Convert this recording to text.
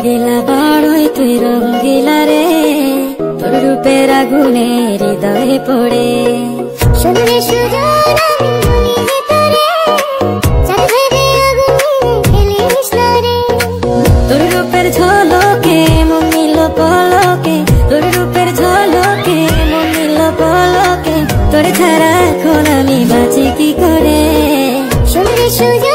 রঙ্গিলা বাড়ই তুই রঙ্গিলা রে, তোর রূপের আগুনে হৃদয়ে পড়ে। শুনলে সুজন আমি বলি তোরে, চাঁদের আগুনে খেলিস না রে। তোর রূপের ঝলকে মন নিল পলকে, তোর রূপের ঝলকে মন নিল পলকে, তোর ছাড়া এখন আমি বাঁচি কি করে। শুনলে সুজন